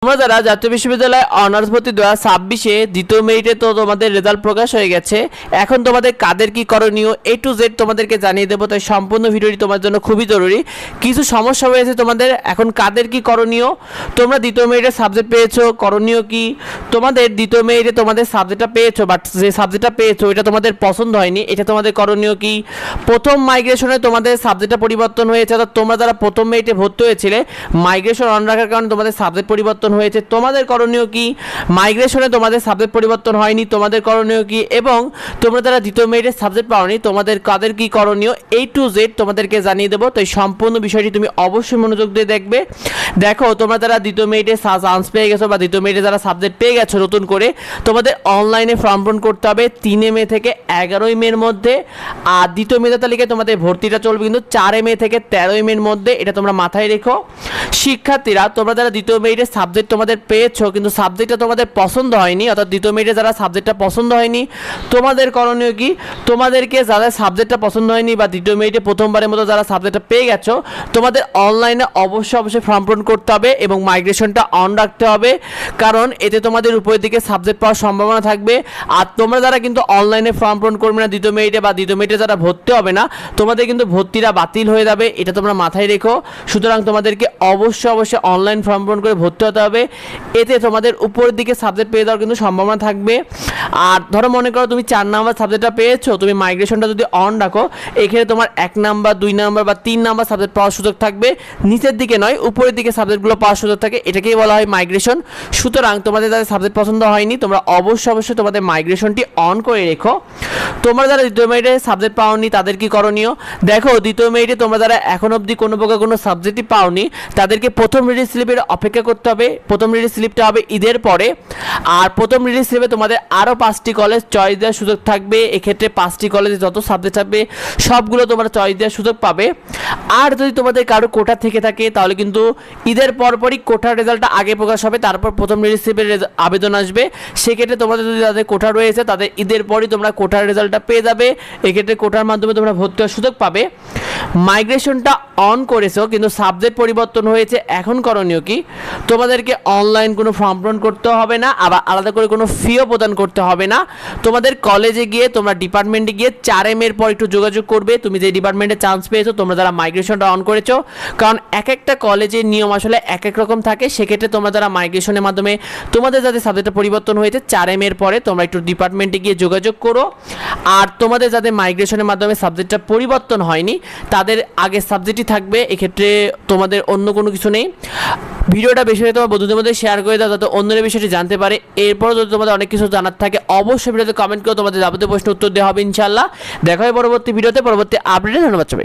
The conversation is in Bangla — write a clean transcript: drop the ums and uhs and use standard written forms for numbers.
তোমরা যারা জাতীয় বিশ্ববিদ্যালয় অনার্স ভর্তি 2026-এ দ্বিতীয় মেরিটে তো তোমাদের রেজাল্ট প্রকাশ হয়ে গেছে। এখন তোমাদের কাদের কি করণীয় A to Z তোমাদেরকে জানিয়ে দেবো, তাই সম্পূর্ণ ভিডিওটি তোমার জন্য খুবই জরুরি। কিছু সমস্যা হয়েছে তোমাদের, এখন কাদের কি করণীয়, তোমরা দ্বিতীয় মেরিটে সাবজেক্ট পেয়েছো, করণীয় কি, তোমাদের দ্বিতীয় মেরিটে তোমাদের সাবজেক্টটা পেয়েছো বাট যে সাবজেক্টটা পেয়েছো এটা তোমাদের পছন্দ হয়নি, এটা তোমাদের করণীয় কি, প্রথম মাইগ্রেশনে তোমাদের সাবজেক্টটা পরিবর্তন হয়েছে, অর্থাৎ তোমরা যারা প্রথম মেরিটে ভর্তি হয়েছিলে মাইগ্রেশন অন রাখার কারণে তোমাদের সাবজেক্ট পরিবর্তন হয়েছে, তোমাদের করণীয় কি, মাইগ্রেশনে তোমাদের সাবজেক্ট পরিবর্তন হয়নি, তোমাদের করণীয় কি, এবং তোমরা যারা দ্বিতীয় মেরিটে সাবজেক্ট পাওনি তোমাদের কাদের কি করণীয় A to Z তোমাদেরকে জানিয়ে দেবো। তো এই সম্পূর্ণ বিষয়টি তুমি অবশ্যই মনোযোগ দিয়ে দেখবে। দেখো, তোমরা যারা দ্বিতীয় মেরিটে চান্স পেয়ে গেছো বা দ্বিতীয় মেরিটে যারা সাবজেক্ট পেয়ে গেছো নতুন করে, তোমাদের অনলাইনে ফর্ম পূরণ করতে হবে 3 মে থেকে 11 মের মধ্যে। আর দ্বিতীয় মেধা তালিকায় তোমাদের ভর্তিটা চলবে কিন্তু 4 মে থেকে 13 মের মধ্যে, এটা তোমরা মাথায় রেখো। শিক্ষার্থীরা, তোমরা যারা দ্বিতীয় মেরিটে সাবজেক্ট তোমাদের পেয়েছো কিন্তু সাবজেক্টটা তোমাদের পছন্দ হয়নি, অর্থাৎ দ্বিতীয় মেরিটে যারা সাবজেক্টটা পছন্দ হয়নি তোমাদের করণীয় কি, তোমাদেরকে যাদের সাবজেক্টটা পছন্দ হয়নি বা দ্বিতীয় মেরিটে প্রথমবারের মতো যারা সাবজেক্টটা পেয়ে গেছো তোমাদের অনলাইনে অবশ্যই ফর্ম পূরণ করতে হবে এবং মাইগ্রেশনটা অন রাখতে হবে, কারণ এতে তোমাদের উপরের দিকে সাবজেক্ট পাওয়ার সম্ভাবনা থাকবে। আর তোমরা যারা কিন্তু অনলাইনে ফর্ম পূরণ করবে না দ্বিতীয় মেরিটে বা দ্বিতীয় মেরিটে যারা ভর্তি হবে না তোমাদের কিন্তু ভর্তিটা বাতিল হয়ে যাবে, এটা তোমরা মাথায় রেখো। সুতরাং তোমাদেরকে অবশ্যই অনলাইন ফর্ম পূরণ করে ভর্তি হতে হবে, এতে তোমাদের উপরের দিকে সাবজেক্ট পেয়ে যাওয়ার কিন্তু সম্ভাবনা থাকবে। আর ধরো মনে করো তুমি 4 নাম্বার সাবজেক্টটা পেয়েছো, তুমি মাইগ্রেশনটা যদি অন রাখো এখানে তোমার 1 নাম্বার 2 নাম্বার বা 3 নাম্বার সাবজেক্ট পাওয়ার সুযোগ থাকবে, নিচের দিকে নয় উপরের দিকে সাবজেক্টগুলো পাওয়ার সুযোগ থাকে, এটাকেই বলা হয় মাইগ্রেশন। সুতরাং তোমাদের যাদের সাবজেক্ট পছন্দ হয়নি তোমরা অবশ্যই তোমাদের মাইগ্রেশনটি অন করে রেখো। তোমরা যারা দ্বিতীয় মেরিটে সাবজেক্ট পাওনি তাদের কি করণীয়, দেখো দ্বিতীয় মেরিটে তোমরা যারা এখন অবধি কোনো প্রকার কোনো সাবজেক্টই পাওনি তাদেরকে প্রথম রিলিজ স্লিপের অপেক্ষা করতে হবে। প্রথম রিলিজ স্লিপটা হবে ঈদের পরে। আর প্রথম রিলিজ স্লিপে তোমাদের আরও 5টি কলেজ চয়েস দেওয়ার সুযোগ থাকবে, এক্ষেত্রে 5টি কলেজে যত সাবজেক্ট থাকবে সবগুলো তোমরা চয়েস দেওয়ার সুযোগ পাবে। আর যদি তোমাদের কারো কোটা থেকে থাকে তাহলে কিন্তু ঈদের পরপরই কোটার রেজাল্টটা আগে প্রকাশ হবে, তারপর প্রথম রিলিজ স্লিপের আবেদন আসবে। সেক্ষেত্রে তোমাদের যদি তাদের কোটা রয়েছে তাদের ঈদের পরই তোমরা কোটার রেজাল্টটা পেয়ে যাবে, এক্ষেত্রে কোটার মাধ্যমে তোমরা ভর্তি হওয়ার সুযোগ পাবে। মাইগ্রেশনটা অন করেছো কিন্তু সাবজেক্ট পরিবর্তন হয়েছে, এখন করণীয় কি, তোমাদেরকে অনলাইন কোনো ফর্ম পূরণ করতে হবে না, আবার আলাদা করে কোনো ফিও প্রদান করতে হবে না। তোমাদের কলেজে গিয়ে তোমরা ডিপার্টমেন্টে গিয়ে 4 এর পর একটু যোগাযোগ করবে তুমি যে ডিপার্টমেন্টে চান্স পেয়েছো, তোমরা যারা মাইগ্রেশনটা অন করেছো, কারণ এক একটা কলেজের নিয়ম আসলে এক এক রকম থাকে। সেক্ষেত্রে তোমরা যারা মাইগ্রেশনের মাধ্যমে তোমাদের যাদের সাবজেক্টটা পরিবর্তন হয়েছে 4 এর পরে তোমরা একটু ডিপার্টমেন্টে গিয়ে যোগাযোগ করো। আর তোমাদের যাদের মাইগ্রেশনের মাধ্যমে সাবজেক্টটা পরিবর্তন হয়নি তাদের আগের সাবজেক্টই থাকবে, এক্ষেত্রে তোমাদের অন্য কোনো কিছু নেই। ভিডিওটা বেশি হয়ে তোমার বন্ধুদের মধ্যে শেয়ার করে দাও যাতে অন্যরা বিষয়টি জানতে পারে। এরপরও যদি তোমাদের অনেক কিছু জানার থাকে অবশ্যই ভিডিওতে কমেন্ট করে তোমাদের যাবতীয় প্রশ্ন উত্তর দেওয়া হবে ইনশাআল্লাহ। দেখা হয় পরবর্তী ভিডিওতে, পরবর্তী আপডেটে। ধন্যবাদ সবাই।